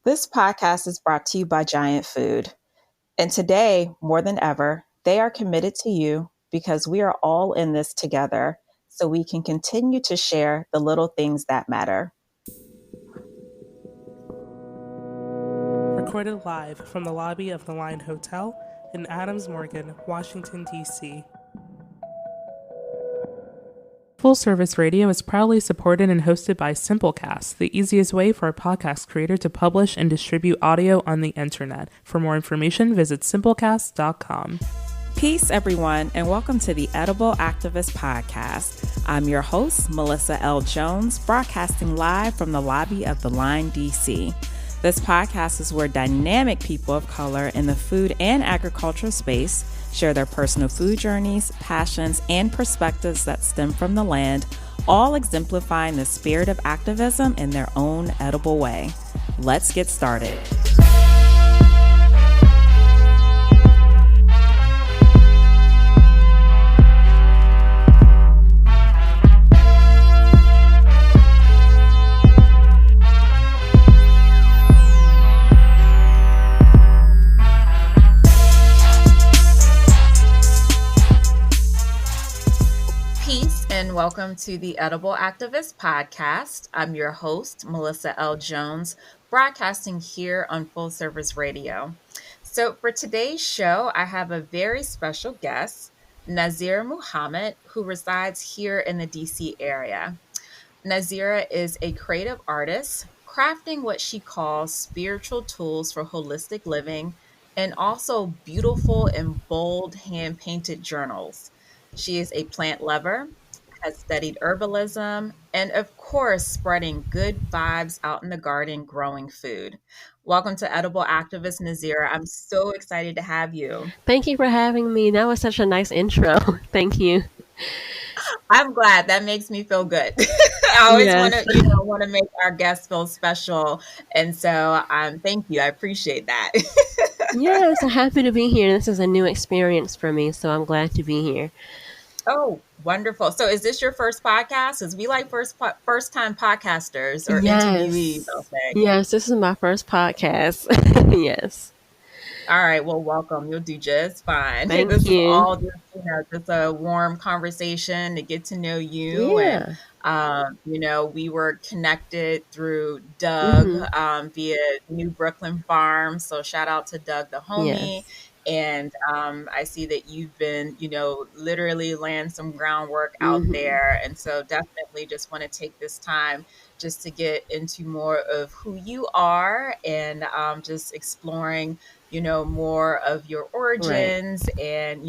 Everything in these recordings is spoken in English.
This podcast is brought to you by Giant Food. And today, more than ever, they are committed to you because we are all in this together so we can continue to share the little things that matter. Recorded live from the lobby of the Line Hotel in Adams Morgan, Washington, D.C. Full Service Radio is proudly supported and hosted by Simplecast, the easiest way for a podcast creator to publish and distribute audio on the internet. For more information, visit simplecast.com. Peace, everyone, and welcome to the Edible Activist Podcast. I'm your host, Melissa L. Jones, broadcasting live from the lobby of the Line, D.C. This podcast is where dynamic people of color in the food and agriculture space share their personal food journeys, passions, and perspectives that stem from the land, all exemplifying the spirit of activism in their own edible way. Let's get started. And welcome to the Edible Activist Podcast. I'm your host, Melissa L. Jones, broadcasting here on Full Service Radio. So for today's show, I have a very special guest, Nazirah Muhammad, who resides here in the DC area. Nazirah is a creative artist, crafting what she calls spiritual tools for holistic living and also beautiful and bold hand-painted journals. She is a plant lover, has studied herbalism, and of course, spreading good vibes out in the garden, growing food. Welcome to Edible Activist Nazirah. I'm so excited to have you. Thank you for having me. That was such a nice intro. Thank you. I'm glad. That makes me feel good. I always want to make our guests feel special, and so thank you. I appreciate that. Yes, I'm happy to be here. This is a new experience for me, so I'm glad to be here. Oh, wonderful. So is this your first podcast? Because we like first time podcasters or Yes. interviewees, I'll say. Yes, this is my first podcast. Yes. All right. Well, welcome. You'll do just fine. Thank This you. is all just a warm conversation to get to know you. Yeah. And, we were connected through Doug via New Brooklyn Farm. So shout out to Doug, the homie. Yes. And I see that you've been, literally laying some groundwork out there. And so definitely just want to take this time just to get into more of who you are and just exploring, more of your origins and,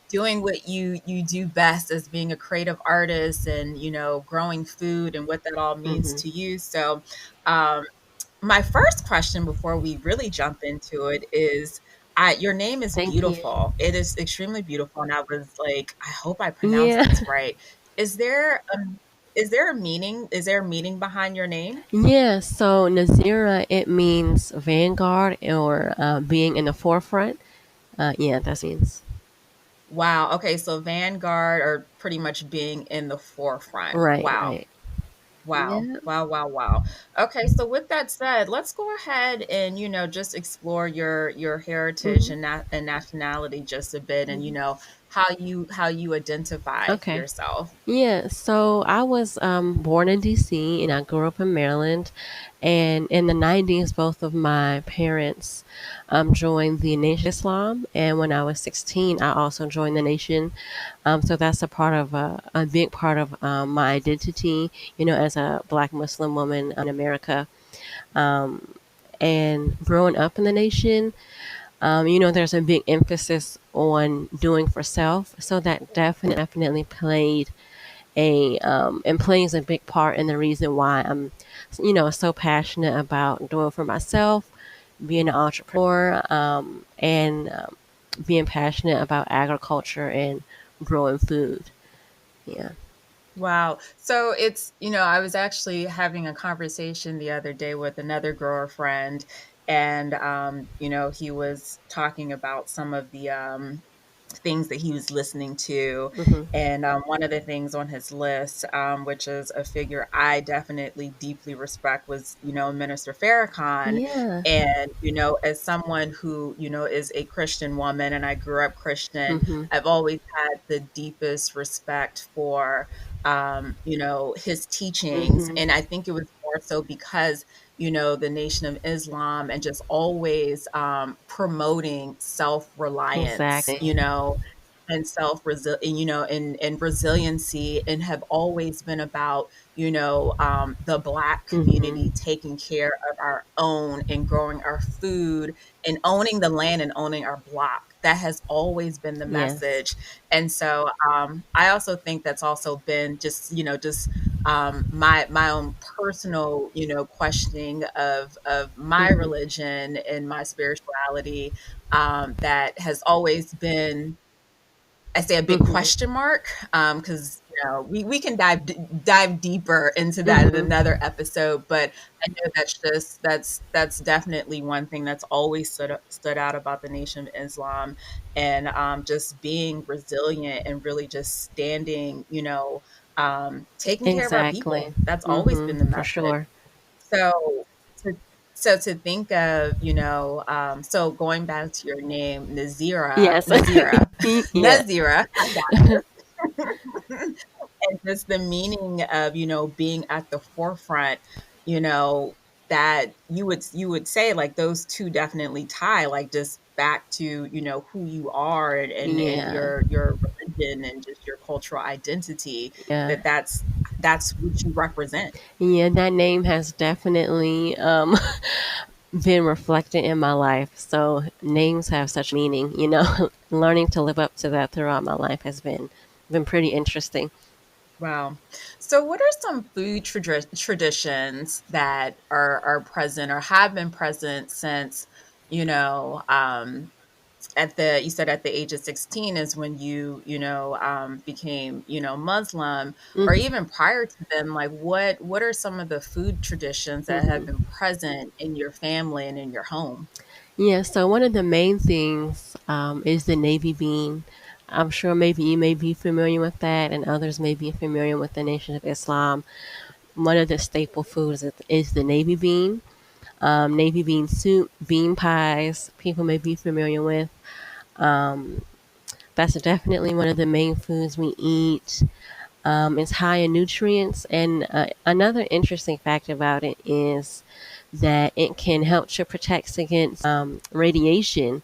doing what you do best as being a creative artist and, growing food and what that all means to you. So my first question before we really jump into it is, your name is Thank beautiful. you. It is extremely beautiful. And I was like, I hope I pronounced this right. Is there a meaning? Is there a meaning behind your name? Yeah, so Nazirah, it means vanguard or being in the forefront. That means. Wow. Okay. So vanguard or pretty much being in the forefront. Right, Wow. right. Wow. Yeah. Wow. Okay, so with that said, let's go ahead and, just explore your heritage and nationality just a bit and, how you identify Okay. yourself. Yeah, so I was born in DC and I grew up in Maryland. And in the 90s, both of my parents joined the Nation of Islam. And when I was 16, I also joined the Nation. So that's a big part of my identity, as a Black Muslim woman in America. And growing up in the Nation, there's a big emphasis on doing for self. So that definitely played and plays a big part in the reason why I'm, so passionate about doing for myself, being an entrepreneur, and being passionate about agriculture and growing food. Yeah. Wow. So it's, I was actually having a conversation the other day with another grower friend and, he was talking about some of the things that he was listening to. Mhm. And one of the things on his list, which is a figure I definitely deeply respect, was, Minister Farrakhan. Yeah. And, as someone who, is a Christian woman and I grew up Christian, Mhm. I've always had the deepest respect for, his teachings. Mhm. And I think it was more so because the Nation of Islam and just always promoting self-reliance, Exactly. and and resiliency, and have always been about, the Black community Mhm. taking care of our own and growing our food and owning the land and owning our block. That has always been the Yes. message. And so I also think that's also been just, my own personal, questioning of my Mhm. religion and my spirituality, that has always been, I say, a big Mhm. question mark, because we can dive deeper into that in Mhm. another episode. But I know that's definitely one thing that's always stood out about the Nation of Islam, and just being resilient and really just standing, taking care of our Exactly. people. That's always been the Mhm. For message. sure. So to to think of, so going back to your name, Yes. Nazirah, Yeah. Nazirah, I got you. And just the meaning of, being at the forefront, you know, that you would say like those two definitely tie, like just back to, who you are, and Yeah. your religion and just your cultural identity, Yeah. that's what you represent. Yeah, that name has definitely been reflected in my life. So names have such meaning, you know. Learning to live up to that throughout my life has been pretty interesting. Wow. So, what are some food traditions that are present or have been present since, at the you said at the age of 16 is when you became, Muslim, or Mhm. even prior to them? Like, what are some of the food traditions that have been Mhm. present in your family and in your home? Yeah, so one of the main things is the navy bean. I'm sure maybe you may be familiar with that, and others may be familiar with the Nation of Islam. One of the staple foods is the navy bean. Navy bean soup, bean pies, people may be familiar with. Um, that's definitely one of the main foods we eat. It's high in nutrients, and another interesting fact about it is that it can help to protect against radiation,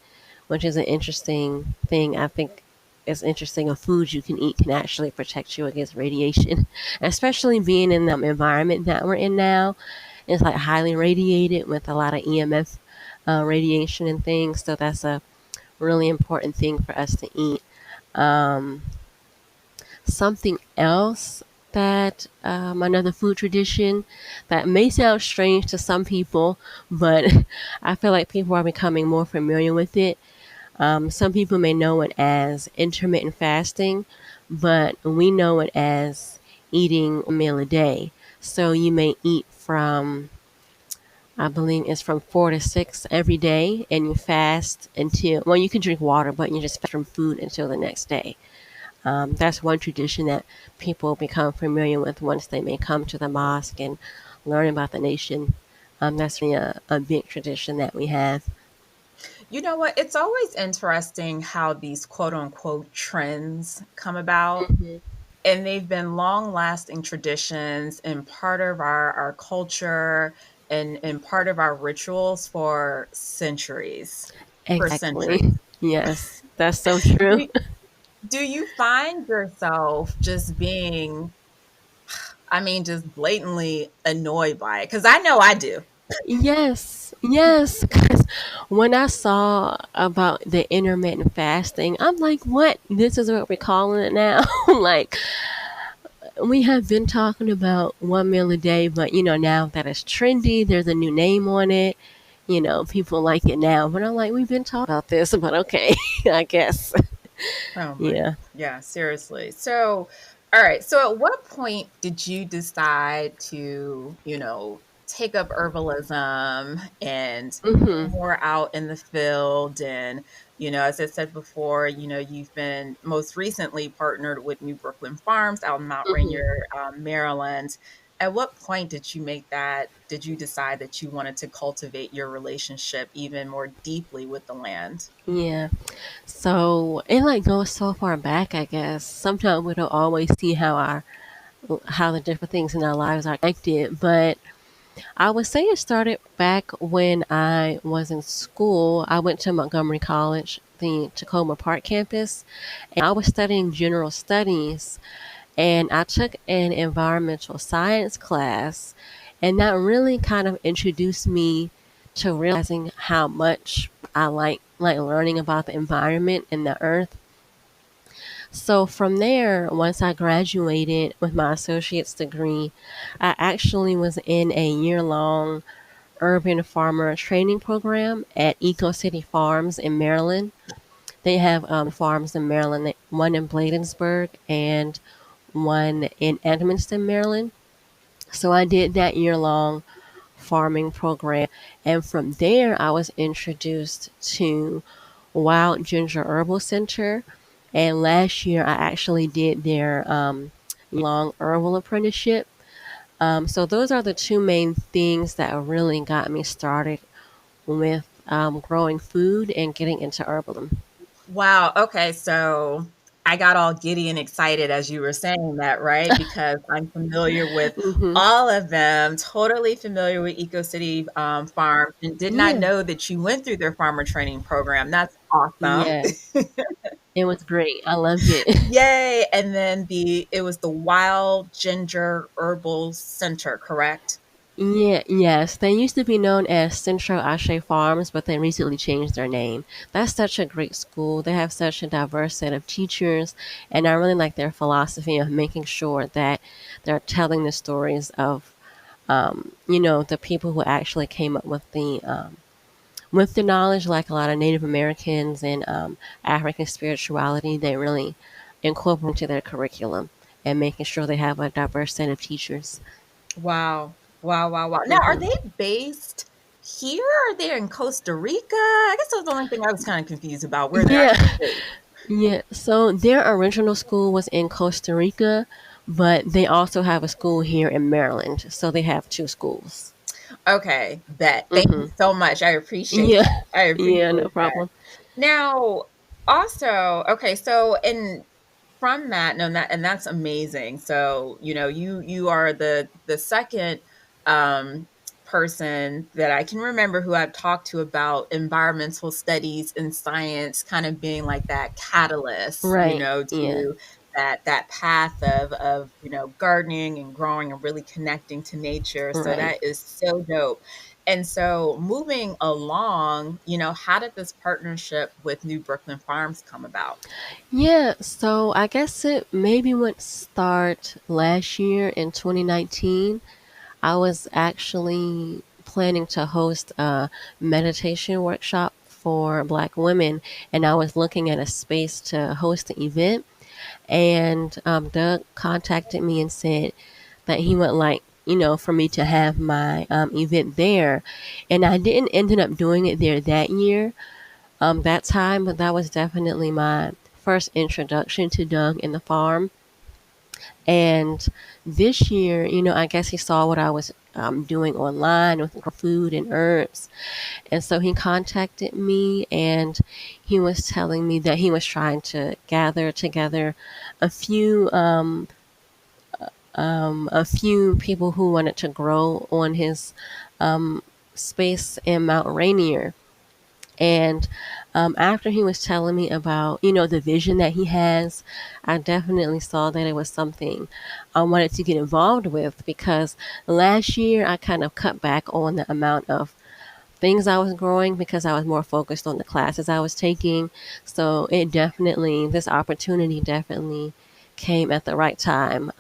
which is an interesting thing. I think it's interesting. A food you can eat can actually protect you against radiation, especially being in the environment that we're in now. It's like highly radiated with a lot of EMF radiation and things. So that's a really important thing for us to eat. Um, Something else that another food tradition that may sound strange to some people, but I feel like people are becoming more familiar with it. Some people may know it as intermittent fasting, but we know it as eating a meal a day. So you may eat from, I believe it's from 4 to 6 every day, and you fast until, well, you can drink water, but you just fast from food until the next day. That's one tradition that people become familiar with once they may come to the mosque and learn about the nation. That's really a big tradition that we have. You know what? It's always interesting how these quote unquote trends come about, Hmm. and they've been long lasting traditions and part of our culture, and part of our rituals for centuries. For Exactly. centuries. Yes, that's so true. Do, do you find yourself just being, I mean, just blatantly annoyed by it? Because I know I do. Yes, yes. 'Cause when I saw about the intermittent fasting, I'm like, what? This is what we're calling it now? Like, we have been talking about one meal a day, but now that it's trendy, there's a new name on it. People like it now, but I'm like, we've been talking about this, but okay, I guess. Oh my, Yeah. yeah, seriously. So, all right. So, at what point did you decide to, take up herbalism and Mhm. more out in the field. And, as I said before, you've been most recently partnered with New Brooklyn Farms out in Mount Mhm. Rainier, Maryland. At what point did you decide that you wanted to cultivate your relationship even more deeply with the land? Yeah. So it like goes so far back, I guess. Sometimes we don't always see how the different things in our lives are connected, but I would say it started back when I was in school. I went to Montgomery College, the Tacoma Park campus, and I was studying general studies, and I took an environmental science class, and that really kind of introduced me to realizing how much I like learning about the environment and the earth. So from there, once I graduated with my associate's degree, I actually was in a year-long urban farmer training program at Eco City Farms in Maryland. They have farms in Maryland, one in Bladensburg and one in Edmonston, Maryland. So I did that year long farming program. And from there, I was introduced to Wild Ginger Herbal Center. And last year, I actually did their long herbal apprenticeship. So those are the two main things that really got me started with growing food and getting into herbalism. Wow. Okay. So I got all giddy and excited as you were saying that, right? Because I'm familiar with Hmm. all of them, totally familiar with Eco City Farm, and did not Yeah. know that you went through their farmer training program. That's awesome. Yeah. It was great. I loved it. Yay. And then it was the Wild Ginger Herbal Center, correct? Yeah, yes. They used to be known as Central Ashe Farms, but they recently changed their name. That's such a great school. They have such a diverse set of teachers, and I really like their philosophy of making sure that they're telling the stories of, the people who actually came up with the knowledge, like a lot of Native Americans and African spirituality. They really incorporate into their curriculum and making sure they have a diverse set of teachers. Wow. Wow, wow, wow. Now, are Hmm. they based here? Or are they in Costa Rica? I guess that's the only thing I was kind of confused about where they're Yeah. actually based. Yeah, so their original school was in Costa Rica, but they also have a school here in Maryland. So they have two schools. Okay, bet. Thank you Hmm. so much. I appreciate Yeah, I yeah, no appreciate that. problem. Now, also, okay, so and from that, no, that and that's amazing. So, you are the second um person that I can remember who I've talked to about environmental studies and science kind of being like that catalyst, Right, yeah, to that path of gardening and growing and really connecting to nature. So right. that is so dope. And so moving along, how did this partnership with New Brooklyn Farms come about? Yeah, so I guess it maybe went start last year in 2019. I was actually planning to host a meditation workshop for Black women, and I was looking at a space to host the event. And Doug contacted me and said that he would like, for me to have my event there. And I didn't ended up doing it there that year, that time, but that was definitely my first introduction to Doug and the farm. And this year, I guess he saw what I was doing online with food and herbs. And so he contacted me and he was telling me that he was trying to gather together a few a few people who wanted to grow on his um, space in Mount Rainier. And after he was telling me about, the vision that he has, I definitely saw that it was something I wanted to get involved with because last year I kind of cut back on the amount of things I was growing because I was more focused on the classes I was taking. So this opportunity definitely came at the right time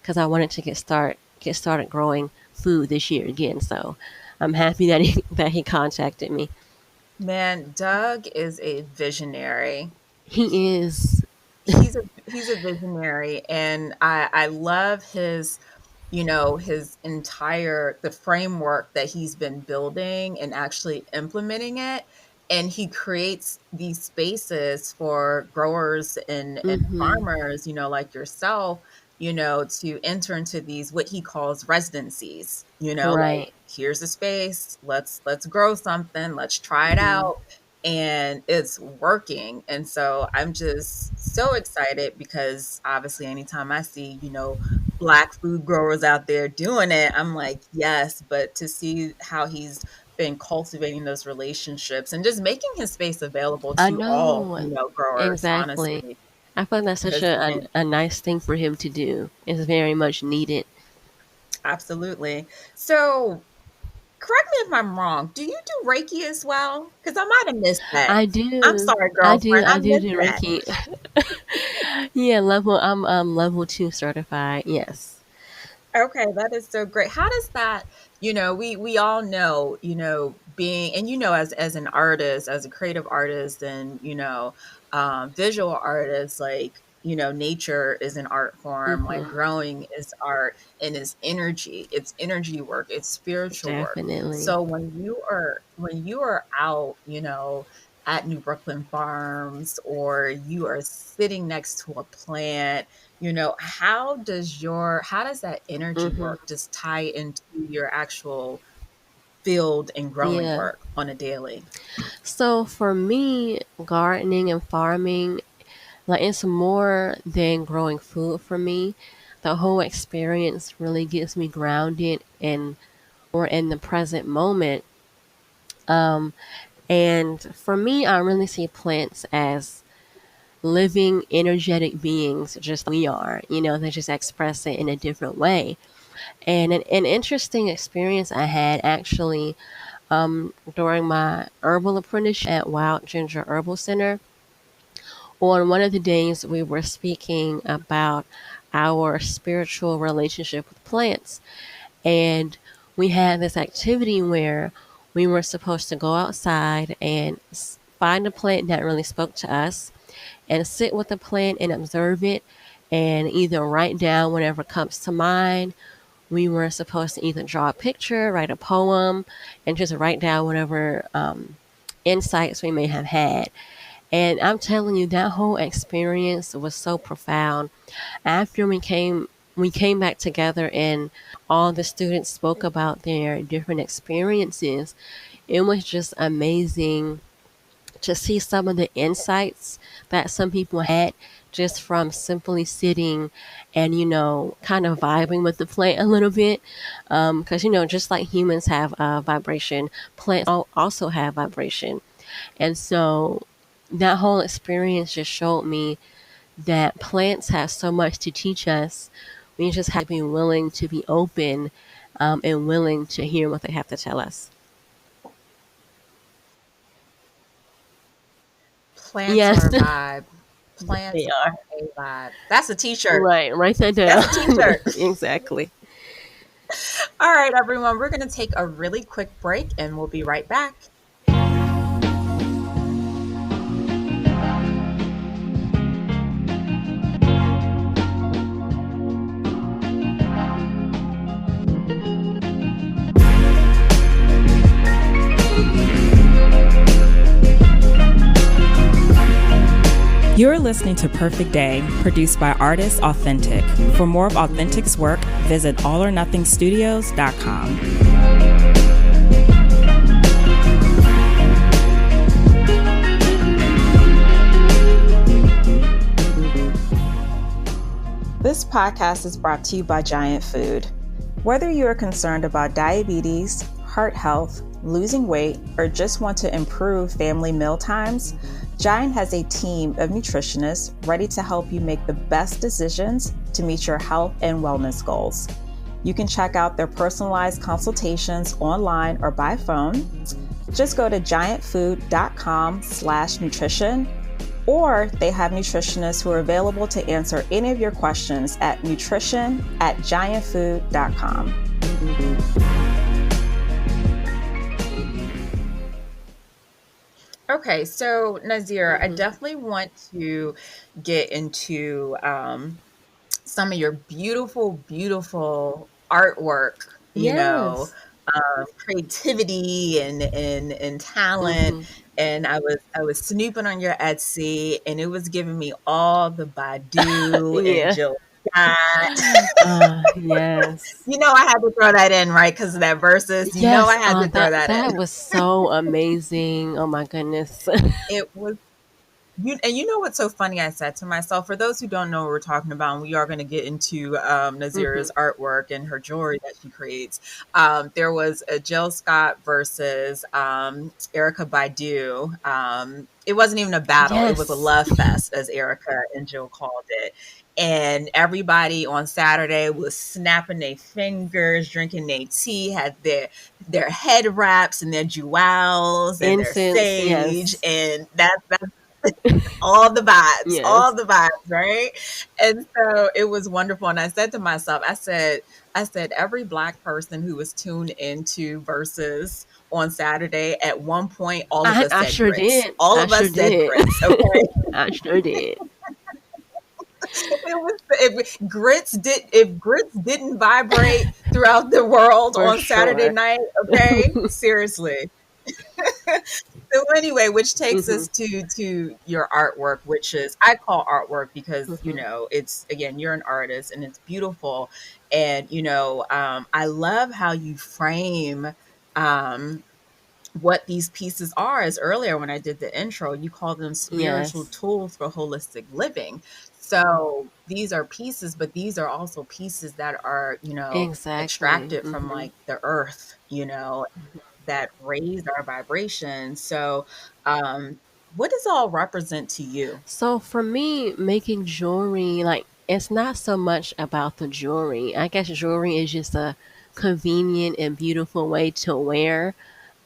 because I wanted to get started growing food this year again. So I'm happy that he contacted me. Man, Doug is a visionary. He is. He's a visionary, and I love his his entire the framework that he's been building and actually implementing it. And he creates these spaces for growers and Mm-hmm. farmers, like yourself, to enter into these what he calls residencies, like Right. here's a space, let's grow something, let's try it Mm-hmm. out. And it's working. And so I'm just so excited because obviously anytime I see, Black food growers out there doing it, I'm like, yes, but to see how he's been cultivating those relationships and just making his space available I to all, know. growers, Exactly. honestly, I feel that's such has been a nice thing for him to do. It's very much needed. absolutely. So, correct me if I'm wrong. Do you do Reiki as well? Because I might have missed that. I I'm do. sorry, girlfriend. I I do missed do that. Reiki. Yeah, level I'm level 2 certified. Yes. Okay, that is so great. How does that, we all know, being and as an artist, as a creative artist and, visual artist, like, nature is an art form, like Mhm. growing is art and it's energy work, it's spiritual work. Definitely. So when you are out, at New Brooklyn Farms or you are sitting next to a plant, how does that energy Mhm. work just tie into your actual field and growing Yeah. work on a daily? So for me, gardening and farming, like it's more than growing food for me. The whole experience really gets me grounded and more in the present moment. Um, and for me, I really see plants as living, energetic beings, just we are. They just express it in a different way. And an interesting experience I had actually during my herbal apprenticeship at Wild Ginger Herbal Center. On one of the days, we were speaking about our spiritual relationship with plants. And we had this activity where we were supposed to go outside and find a plant that really spoke to us and sit with the plant and observe it and either write down whatever comes to mind. We were supposed to either draw a picture, write a poem, and just write down whatever insights we may have had. And I'm telling you, that whole experience was so profound. After we came back together and all the students spoke about their different experiences. It was just amazing to see some of the insights that some people had just from simply sitting and kind of vibing with the plant a little bit, because just like humans have vibration, plants also have vibration. And so that whole experience just showed me that plants have so much to teach us. We just have to be willing to be open, and willing to hear what they have to tell us. Plants Yes, are a vibe. Plants they are. are a vibe. That's a t-shirt. Right, write that That's down. a t-shirt. Exactly. All right, everyone, we're going to take a really quick break and we'll be right back. You're listening to Perfect Day, produced by Artist Authentic. For more of Authentic's work, visit allornothingstudios.com. This podcast is brought to you by Giant Food. Whether you are concerned about diabetes, heart health, losing weight, or just want to improve family meal times, Giant has a team of nutritionists ready to help you make the best decisions to meet your health and wellness goals. You can check out their personalized consultations online or by phone. Just go to giantfood.com/nutrition, or they have nutritionists who are available to answer any of your questions at nutrition@giantfood.com. Okay, so Nazirah, I Hmm. definitely want to get into some of your beautiful, beautiful artwork, Yes. creativity and talent. Mm-hmm. And I was snooping on your Etsy, and it was giving me all the Badu and Yeah. Jill Scott. Yes. I had to throw that in, right? Because of that versus. I Yes. had to throw that That in. was so amazing. Oh my goodness. It was and you know what's so funny? I said to myself, for those who don't know what we're talking about, and we are going to get into Hmm. Nazirah's artwork and her jewelry that she creates. There was a Jill Scott versus Erica Baidu. It wasn't even a battle; it was a Yes. love fest, as Erica and Jill called it. And everybody on Saturday was snapping their fingers, drinking their tea, had their head wraps and their jewels and their Incense. sage, Yes. and that's all Yes. the vibes, right? And so it was wonderful. And I said to myself, I said, every Black person who was tuned into Versus on Saturday, at one point, all of us I said sure grits. did. All I of sure us said did. grits, okay? I sure did. If grits didn't vibrate throughout the world For on Saturday sure. night, okay? Seriously. So anyway, which takes Hmm. us to your artwork, which is, I call artwork because Hmm. it's, again, you're an artist and it's beautiful. And I love how you frame um what these pieces are. As earlier when I did the intro, you call them spiritual Yes. tools for holistic living. So these are pieces, but these are also pieces that are Exactly. extracted from, Hmm. like, the earth, that raise our vibration. So, what does all represent to you? So for me, making jewelry, like, it's not so much about the jewelry. I guess jewelry is just a convenient and beautiful way to wear,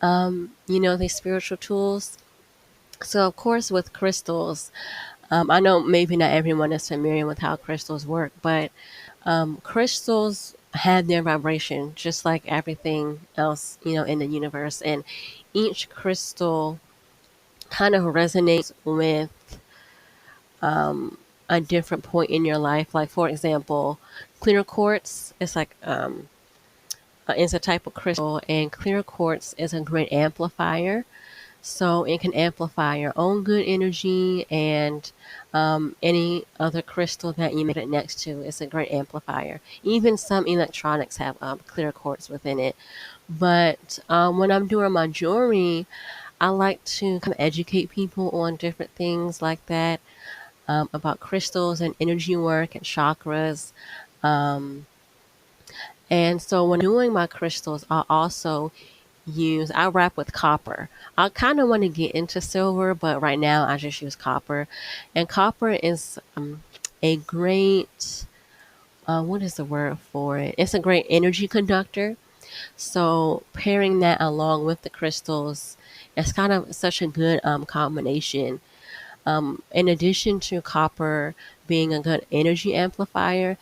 these spiritual tools. So of course with crystals, I know maybe not everyone is familiar with how crystals work, but crystals have their vibration just like everything else, in the universe. And each crystal kind of resonates with a different point in your life. Like, for example, clear quartz is like, it's a type of crystal, and clear quartz is a great amplifier. So it can amplify your own good energy and any other crystal that you make it next to is a great amplifier. Even some electronics have clear quartz within it. But when I'm doing my jewelry, I like to kind of educate people on different things like that, about crystals and energy work and chakras. Um, and so when doing my crystals, I wrap with copper. I kind of want to get into silver, but right now I just use copper. And copper is a great, what is the word for it? It's a great energy conductor. So pairing that along with the crystals, it's kind of such a good combination. In addition to copper being a good energy amplifier,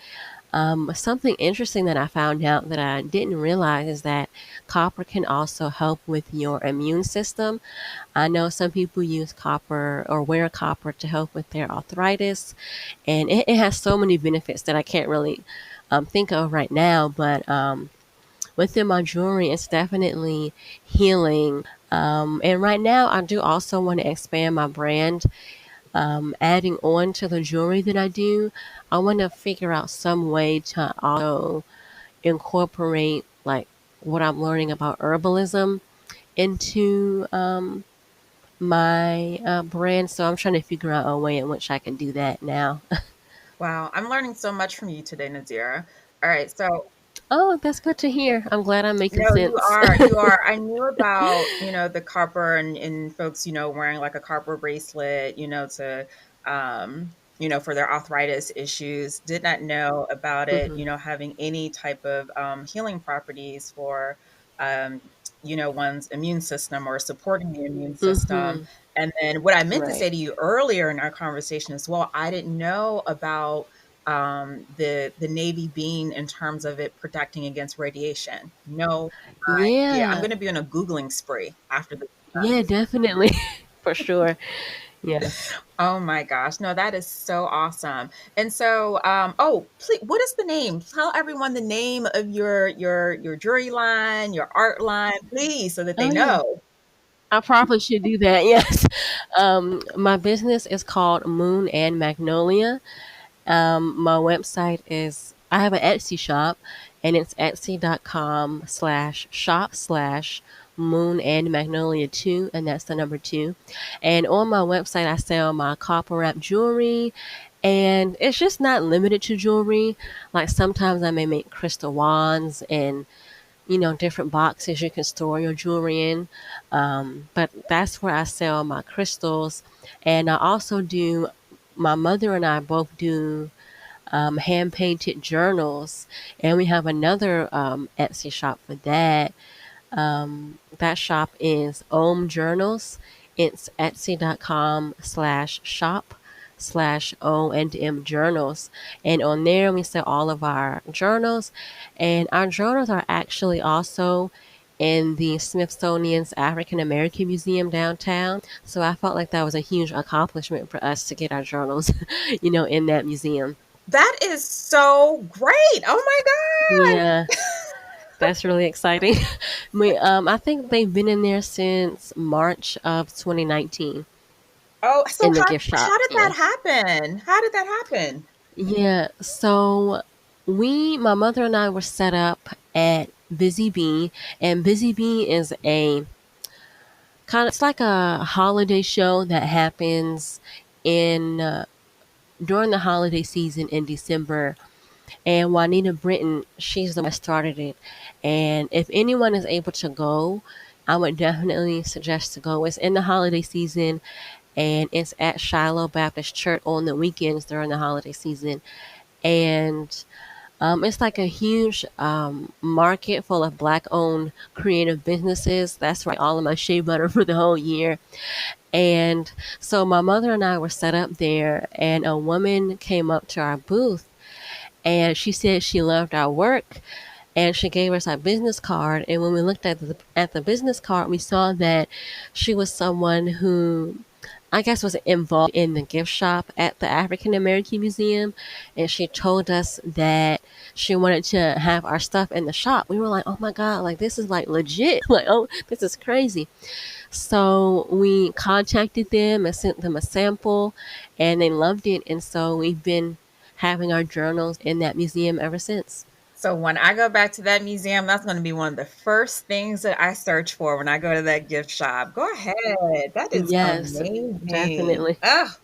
something interesting that I found out that I didn't realize is that copper can also help with your immune system. I know some people use copper or wear copper to help with their arthritis, and it has so many benefits that I can't really think of right now. But within my jewelry, it's definitely healing. And right now, I do also want to expand my brand, adding on to the jewelry that I do. I want to figure out some way to also incorporate, like, what I'm learning about herbalism into my brand. So I'm trying to figure out a way in which I can do that now. Wow, I'm learning so much from you today, Nazira. All right, so Oh, that's good to hear. I'm glad I'm making no, you sense. are. You are. I knew about, the copper and folks, wearing like a copper bracelet, for their arthritis issues. Did not know about it, Hmm. having any type of healing properties for, one's immune system or supporting the immune system. Hmm. And then what I meant to Right. say to you earlier in our conversation as well, I didn't know about the Navy being, in terms of it protecting against radiation. No idea. I'm Yeah. going to be on a Googling spree after this. Yeah, definitely. For sure. Yes. Oh my gosh. No, that is so awesome. And so, please, what is the name? Tell everyone the name of your jewelry line, your art line, please, so that they Oh yeah. know. I probably should do that. Yes. My business is called Moon and Magnolia. My website is, I have an Etsy shop, and it's etsy.com/shop/moon and magnolia 2, and that's the number 2. And on my website, I sell my copper wrap jewelry, and it's just not limited to jewelry. Like sometimes I may make crystal wands and different boxes you can store your jewelry in. But that's where I sell my crystals. And I also do, my mother and I both do hand painted journals. And we have another Etsy shop for that. That shop is Om Journals. It's etsy.com/shop/O&M Journals. And on there, we sell all of our journals. And our journals are actually also in the Smithsonian's African American Museum downtown. So I felt like that was a huge accomplishment for us to get our journals, in that museum. That is so great. Oh my Yeah. God. That's really exciting. I think they've been in there since March of 2019 Oh, so in the gift shop. how did Yeah. that happen? How did that happen? Yeah. So my mother and I were set up at Busy Bee, and Busy Bee is a it's like a holiday show that happens in during the holiday season in December. And Juanita Britton, she's the one that started it. And if anyone is able to go, I would definitely suggest to go. It's in the holiday season, and it's at Shiloh Baptist Church on the weekends during the holiday season. And it's like a huge market full of Black-owned creative businesses. That's right, all of my shea butter for the whole year. And so my mother and I were set up there, and a woman came up to our booth, and she said she loved our work, and she gave us our business card. And when we looked at the business card, we saw that she was someone who, I guess, was involved in the gift shop at the African American Museum. And she told us that she wanted to have our stuff in the shop. We were like, oh my God, like this is like legit. Like, oh, this is crazy. So we contacted them and sent them a sample, and they loved it. And so we've been having our journals in that museum ever since. So when I go back to that museum, that's going to be one of the first things that I search for when I go to that gift shop. Go ahead. That is Yes, amazing. definitely. Oh, that is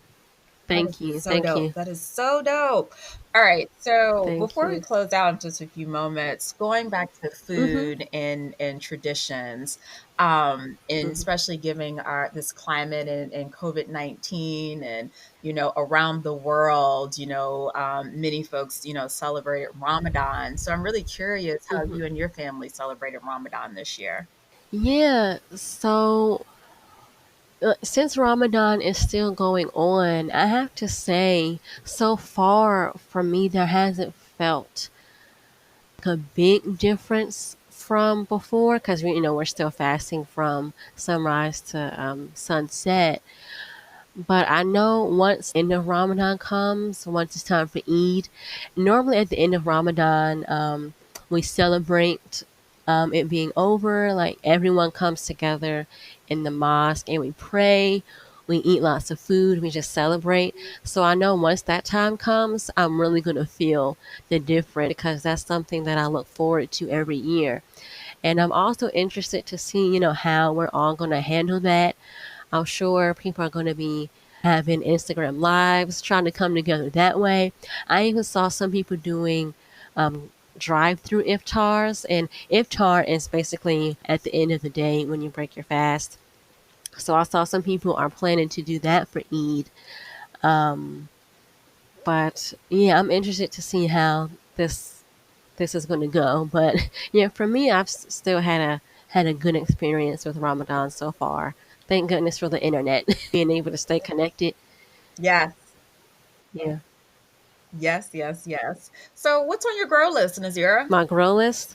Thank you. so Thank dope. you. That is so dope. All right. So Thank before we you. close out in just a few moments, going back to Mhm. food and traditions, and Mhm. especially giving our this climate and COVID-19 and around the world, many folks, celebrated Ramadan. So I'm really curious how Mhm. you and your family celebrated Ramadan this year. Yeah. So since Ramadan is still going on, I have to say, so far for me, there hasn't felt a big difference from before, because we're still fasting from sunrise to sunset. But I know once end of Ramadan comes, once it's time for Eid, normally at the end of Ramadan, we celebrate it being over. Like everyone comes together in the mosque and we pray. We eat lots of food. We just celebrate. So I know once that time comes, I'm really going to feel the difference, because that's something that I look forward to every year. And I'm also interested to see, how we're all going to handle that. I'm sure people are going to be having Instagram lives, trying to come together that way. I even saw some people doing drive-through iftars, and iftar is basically at the end of the day when you break your fast. So I saw some people are planning to do that for Eid. Um, but yeah, I'm interested to see how this is going to go. But yeah, for me, I've still had a good experience with Ramadan so far. Thank goodness for the internet, being able to stay connected. Yes. Yeah. Yes, yes, yes. So what's on your grow list, Nazira? My grow list.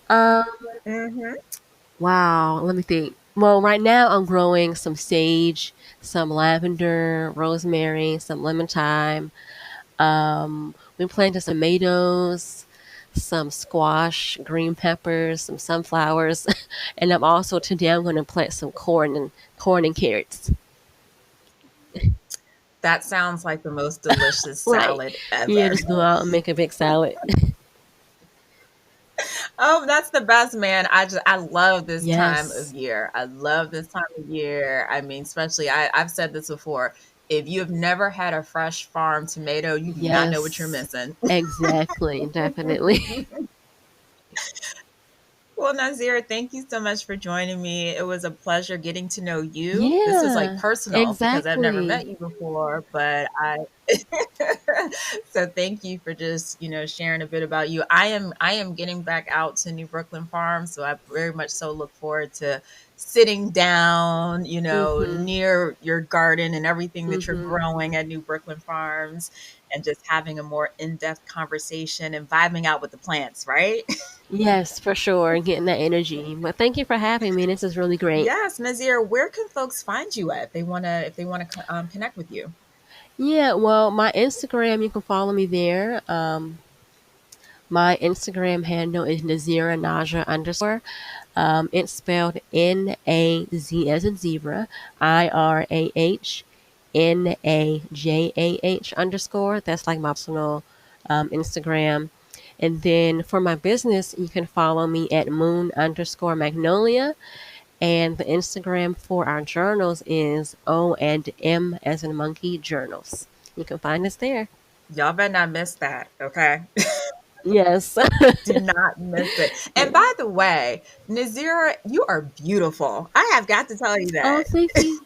Um, Mm-hmm. wow. Let me think. Well, right now I'm growing some sage, some lavender, rosemary, some lemon thyme. We planted some tomatoes, some squash, green peppers, some sunflowers, and today I'm going to plant some corn and carrots. That sounds like the most delicious Right. salad Yeah, ever. just go out and make a big salad. Oh, that's the best, man. I love this time of Yes. year. I love this time of year. I mean, especially I've said this before. If you have never had a fresh farm tomato, you do not know what you're Yes. missing. Exactly. Definitely. Well, Nazirah, thank you so much for joining me. It was a pleasure getting to know you. This is like Yeah. personal because I've never Exactly. met you before, but I so thank you for just, sharing a bit about you. I am getting back out to New Brooklyn Farm, so I very much so look forward to sitting down, Mhm. near your garden and everything that you're Mhm. growing at New Brooklyn Farms and just having a more in-depth conversation and vibing out with the plants, right? Yes, for sure. Getting that energy. But thank you for having me. This is really great. Yes, Nazir, where can folks find you at if they want to connect with you? Yeah, well, my Instagram, you can follow me there. My Instagram handle is Nazirah _ it's spelled Nazah as in zebra, IRAHNAJAH _ That's like my personal Instagram. And then for my business, you can follow me at moon _ magnolia. And the Instagram for our journals is O&M as in monkey journals. You can find us there. Y'all better not miss that, okay? Yes. Do not miss it. And Yeah. by the way, Nazira, you are beautiful. I have got to tell you Oh, that. thank you.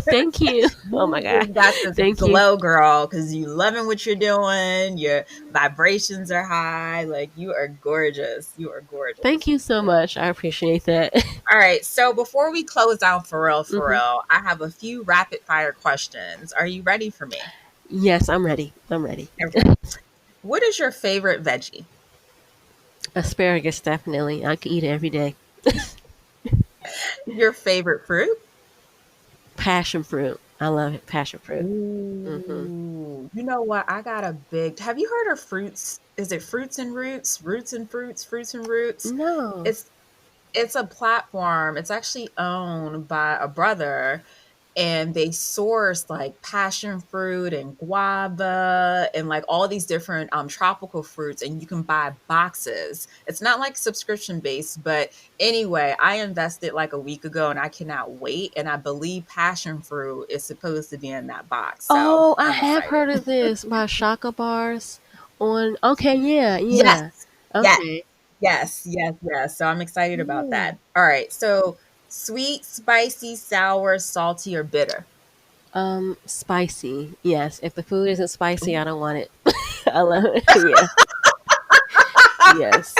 Thank you. Oh my You God. just got this Thank you. glow, girl, because you loving what you're doing. Your vibrations are high. Like, you are gorgeous. You are Thank gorgeous. you so much. I appreciate that. All right. So before we close out for Hmm. real, I have a few rapid fire questions. Are you ready for me? Yes, I'm ready. I'm ready. Okay. What is your favorite veggie? Asparagus, definitely. I could eat it every day. Your favorite fruit? Passion fruit. I love it. Passion fruit. Hmm. Ooh, you know what? I got a big. Have you heard of fruits? Is it Fruits and Roots? Roots and Fruits, Fruits and Roots? No. It's it's a platform. It's actually owned by a brother, and they source like passion fruit and guava and like all these different tropical fruits, and you can buy boxes. It's not like subscription based, but anyway, I invested like a week ago and I cannot wait, and I believe passion fruit is supposed to be in that box, so Oh, I I'm have excited. heard of this by Shaka Bars on. Okay, yeah, Yes, yeah. yes, Okay. yes, so I'm excited about Yeah. that. All right, so sweet, spicy, sour, salty, or bitter? Spicy. Yes. If the food isn't spicy, I Ooh. don't want it. I love it. Yeah. Yes.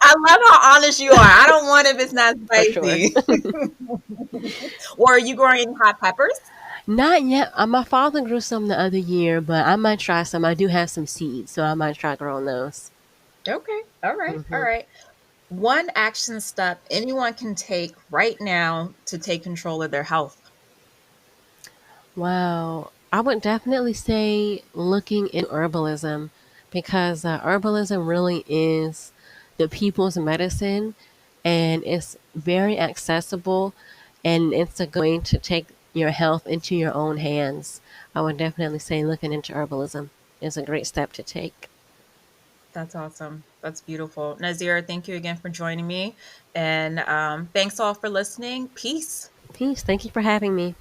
I love how honest you are. I don't want if it's not For sure. spicy. Or are you growing any hot peppers? Not yet. My father grew some the other year, but I might try some. I do have some seeds, so I might try growing those. Okay. All right. All Hmm. right. One action step anyone can take right now to take control of their health. Wow. I would definitely say looking in herbalism because herbalism really is the people's medicine and it's very accessible and it's a good way to take your health into your own hands. I would definitely say looking into herbalism is a great step to take. That's awesome. That's beautiful. Nazira, thank you again for joining me. And thanks all for listening. Peace. Peace. Thank you for having me.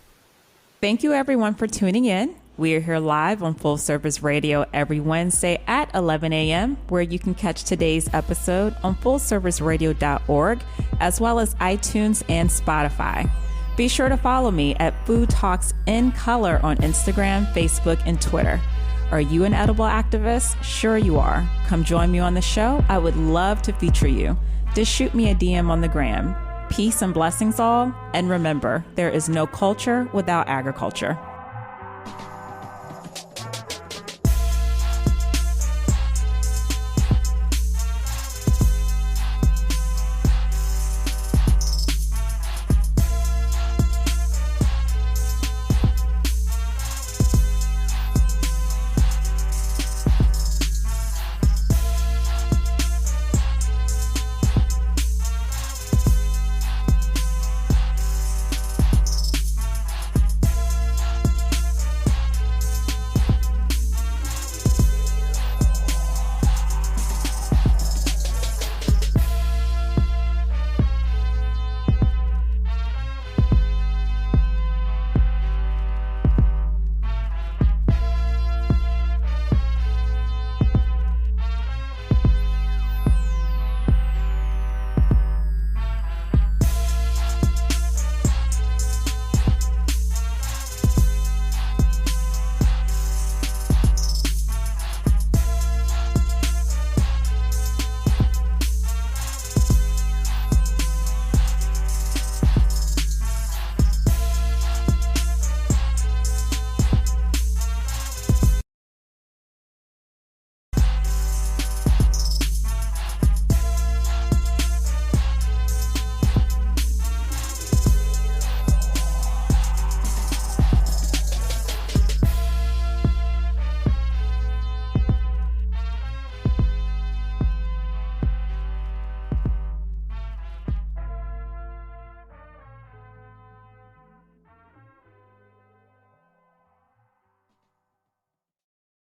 Thank you, everyone, for tuning in. We are here live on Full Service Radio every Wednesday at 11 a.m., where you can catch today's episode on fullserviceradio.org, as well as iTunes and Spotify. Be sure to follow me at Food Talks in Color on Instagram, Facebook, and Twitter. Are you an edible activist? Sure you are. Come join me on the show. I would love to feature you. Just shoot me a DM on the gram. Peace and blessings all. And remember, there is no culture without agriculture.